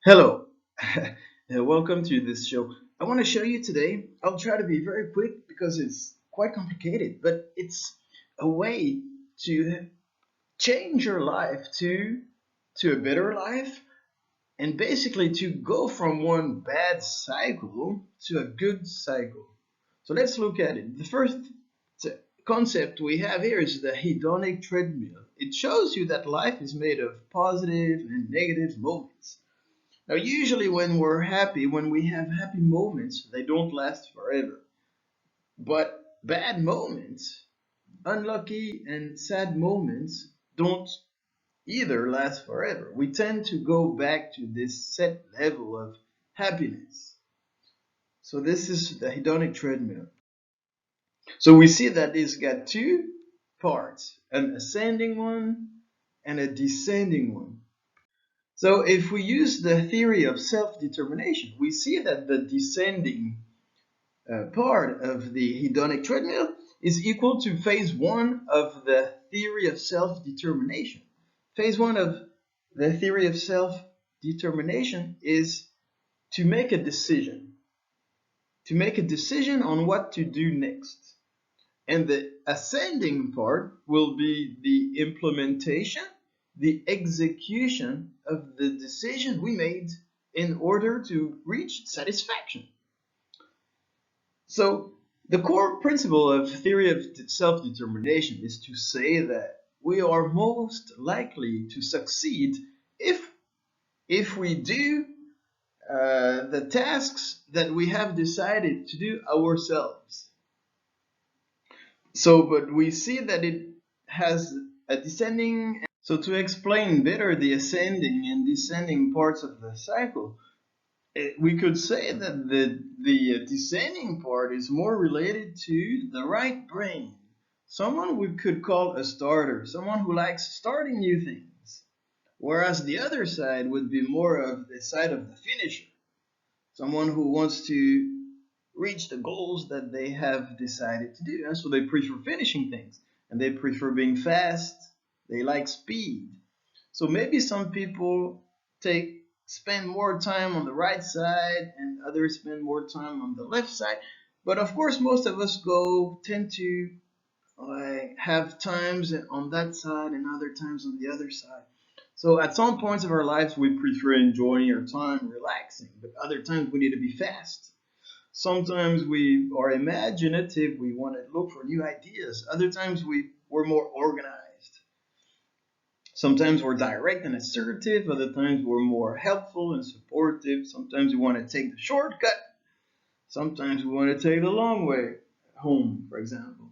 Hello, welcome to this show. I want to show you today. I'll try to be very quick because it's quite complicated, but it's a way to change your life to a better life and basically to go from one bad cycle to a good cycle. So let's look at it. The first t- concept we have here is the hedonic treadmill. It shows you that life is made of positive and negative moments. Now, usually when we're happy, when we have happy moments, they don't last forever. But bad moments, unlucky and sad moments, don't either last forever. We tend to go back to this set level of happiness. So this is the hedonic treadmill. So we see that it's got two parts, an ascending one and a descending one. So if we use the theory of self-determination, we see that the descending part of the hedonic treadmill is equal to phase one of the theory of self-determination. Phase one of the theory of self-determination is to make a decision, on what to do next. And the ascending part will be the implementation, the execution of the decision we made in order to reach satisfaction. So the core principle of theory of self-determination is to say that we are most likely to succeed if we do the tasks that we have decided to do ourselves. So, but we see that it has a descending. So to explain better the ascending and descending parts of the cycle, we could say that the descending part is more related to the right brain. Someone we could call a starter, someone who likes starting new things. Whereas the other side would be more of the side of the finisher, someone who wants to reach the goals that they have decided to do. And so they prefer finishing things and they prefer being fast. They like speed. So maybe some people spend more time on the right side and others spend more time on the left side. But of course, most of us tend to have times on that side and other times on the other side. So at some points of our lives, we prefer enjoying our time, relaxing, but other times we need to be fast. Sometimes we are imaginative, we want to look for new ideas. Other times we're more organized. Sometimes we're direct and assertive, other times we're more helpful and supportive. Sometimes we want to take the shortcut, sometimes we want to take the long way home, for example.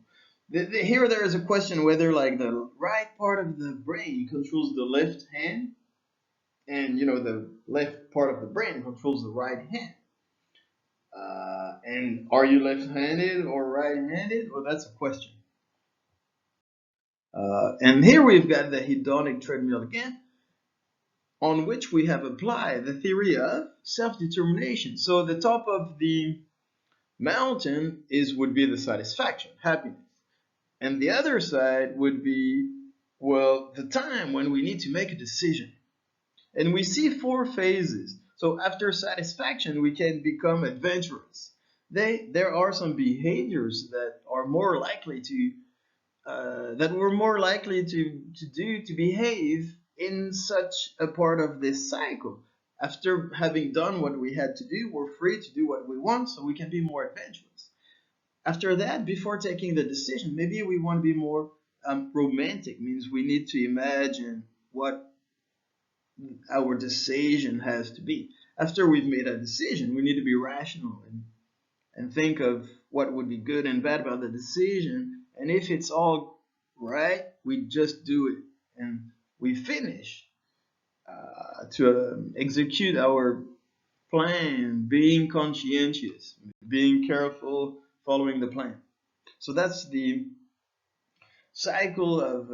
Here there is a question whether like the right part of the brain controls the left hand and the left part of the brain controls the right hand. And are you left-handed or right-handed? Well, that's a question. And here we've got the hedonic treadmill again, on which we have applied the theory of self-determination. So the top of the mountain would be the satisfaction, happiness. And the other side would be, well, the time when we need to make a decision. And we see four phases. So after satisfaction, we can become adventurous. There are some behaviors that are more likely that we're more likely to behave in such a part of this cycle. After having done what we had to do, we're free to do what we want, so we can be more adventurous. After that, before taking the decision, maybe we want to be more romantic, means we need to imagine what our decision has to be. After we've made a decision, we need to be rational and think of what would be good and bad about the decision. And if it's all right, we just do it and we finish to execute our plan, being conscientious, being careful, following the plan. So that's the cycle of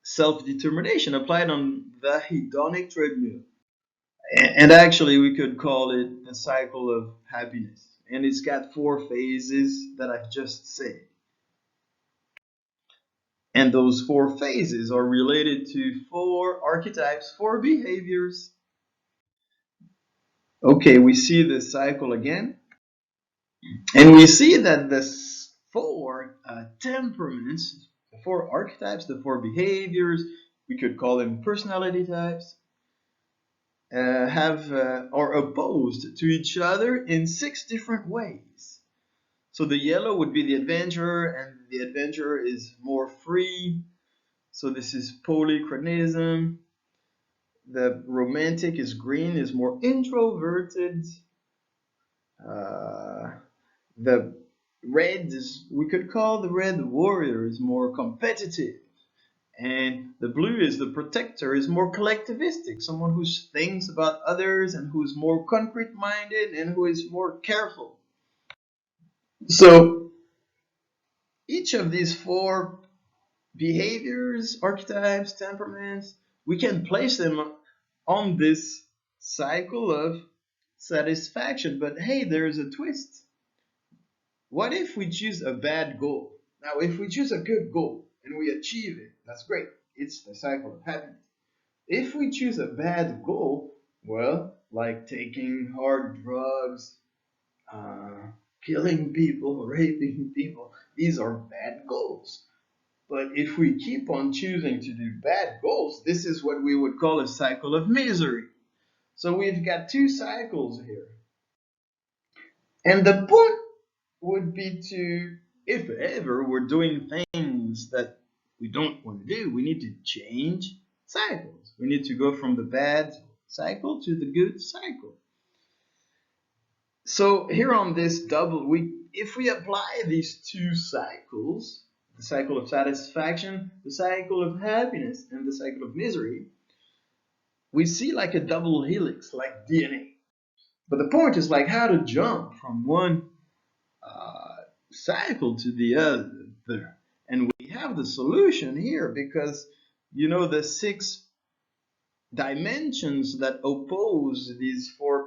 self-determination applied on the hedonic treadmill. And actually, we could call it the cycle of happiness. And it's got four phases that I've just said. And those four phases are related to four archetypes, four behaviors Okay, we see this cycle again, and we see that the four temperaments, the four archetypes, the four behaviors, we could call them personality types, are opposed to each other in 6 different ways. So the yellow would be the adventurer, and the adventurer is more free. So this is polychronism. The romantic is green, is more introverted. Uh, the red is, we could call the red warrior, is more competitive. And the blue is the protector, is more collectivistic, someone who thinks about others and who's more concrete minded and who is more careful. So each of these 4 behaviors, archetypes, temperaments, we can place them on this cycle of satisfaction. But hey, there's a twist. What if we choose a bad goal? Now, if we choose a good goal and we achieve it, that's great. It's the cycle of happiness. If we choose a bad goal, well, like taking hard drugs, killing people, raping people, these are bad goals. But if we keep on choosing to do bad goals, this is what we would call a cycle of misery. So we've got 2 cycles here. And the point would be to, if ever we're doing things that we don't want to do, we need to change cycles. We need to go from the bad cycle to the good cycle. So here on this double, if we apply these 2 cycles, the cycle of satisfaction, the cycle of happiness, and the cycle of misery, we see like a double helix, like DNA. But the point is like how to jump from one cycle to the other. And we have the solution here because you know the 6 dimensions that oppose these 4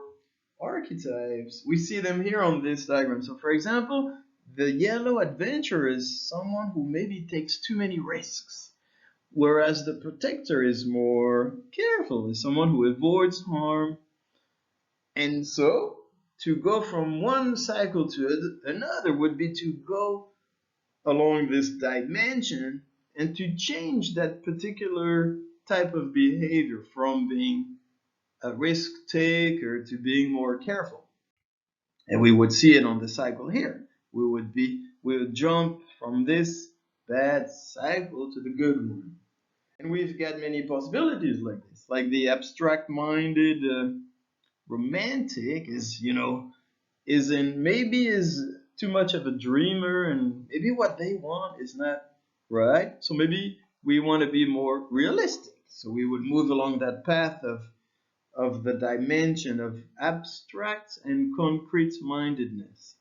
archetypes. We see them here on this diagram. So for example, the yellow adventurer is someone who maybe takes too many risks, whereas the protector is more careful, is someone who avoids harm. And so to go from one cycle to another would be to go along this dimension and to change that particular type of behavior from being a risk taker to being more careful. And we would see it on the cycle here. We would jump from this bad cycle to the good one. And we've got many possibilities like this. Like the abstract minded romantic is, is too much of a dreamer, and maybe what they want is not right. So maybe we want to be more realistic. So we would move along that path of the dimension of abstract and concrete mindedness.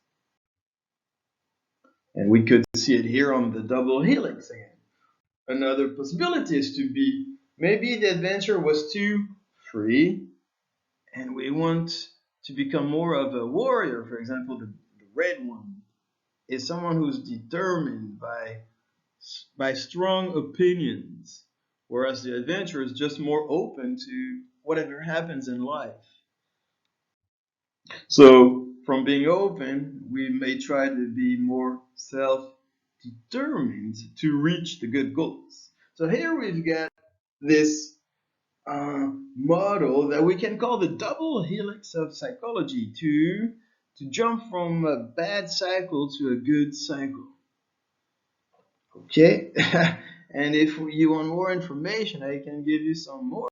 And we could see it here on the double helix again. Another possibility is to be, maybe the adventure was too free and we want to become more of a warrior. For example, the red one is someone who's determined by strong opinions, whereas the adventurer is just more open to whatever happens in life. So, from being open, we may try to be more self-determined to reach the good goals. So here we've got this model that we can call the double helix of psychology to jump from a bad cycle to a good cycle. Okay, and if you want more information, I can give you some more.